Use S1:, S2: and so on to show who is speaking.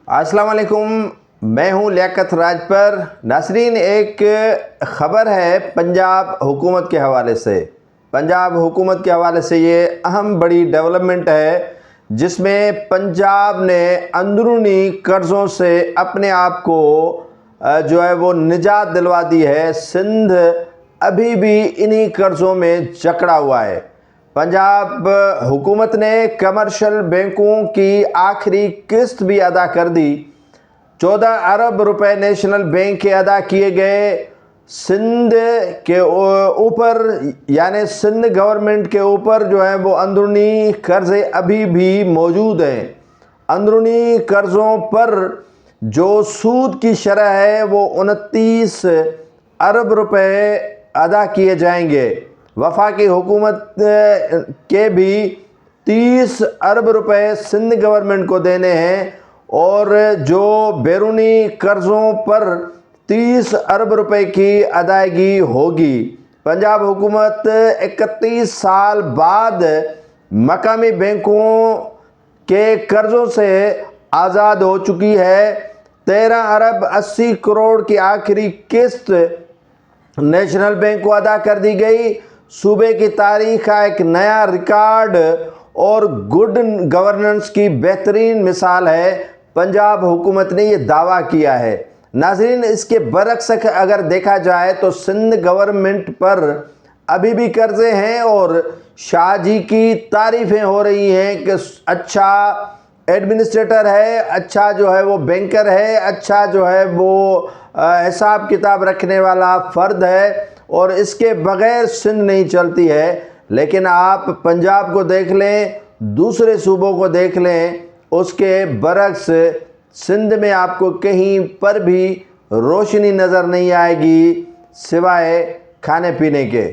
S1: अस्सलाम वालेकुम, मैं हूं लियाकत राजपर। नासरीन, एक ख़बर है पंजाब हुकूमत के हवाले से। पंजाब हुकूमत के हवाले से ये अहम बड़ी डेवलपमेंट है जिसमें पंजाब ने अंदरूनी कर्ज़ों से अपने आप को जो है वो निजात दिलवा दी है। सिंध अभी भी इन्हीं कर्ज़ों में जकड़ा हुआ है। पंजाब हुकूमत ने कमर्शियल बैंकों की आखिरी किस्त भी अदा कर दी। 14 अरब रुपए नेशनल बैंक के अदा किए गए। सिंध के ऊपर यानी सिंध गवर्नमेंट के ऊपर जो है वो अंदरूनी कर्ज़े अभी भी मौजूद हैं। अंदरूनी कर्ज़ों पर जो सूद की शरह है वो 29 अरब रुपए अदा किए जाएंगे। वफाकी हुकूमत के भी 30 अरब रुपए सिंध गवर्नमेंट को देने हैं और जो बैरूनी कर्ज़ों पर 30 अरब रुपए की अदायगी होगी। पंजाब हुकूमत 31 साल बाद मकामी बैंकों के कर्ज़ों से आज़ाद हो चुकी है। 13 अरब 80 करोड़ की आखिरी किस्त नेशनल बैंक को अदा कर दी गई। सूबे की तारीख का एक नया रिकॉर्ड और गुड गवर्नेंस की बेहतरीन मिसाल है। पंजाब हुकूमत ने ये दावा किया है। नाज़रीन, इसके बरक्स अगर देखा जाए तो सिंध गवर्नमेंट पर अभी भी कर्जे हैं और शाह जी की तारीफ़ें हो रही हैं कि अच्छा एडमिनिस्ट्रेटर है, अच्छा जो है वो बैंकर है, अच्छा जो है वो हिसाब किताब रखने वाला फ़र्द है और इसके बग़ैर सिंध नहीं चलती है। लेकिन आप पंजाब को देख लें, दूसरे सूबों को देख लें, उसके बरक्स सिंध में आपको कहीं पर भी रोशनी नज़र नहीं आएगी सिवाय खाने पीने के।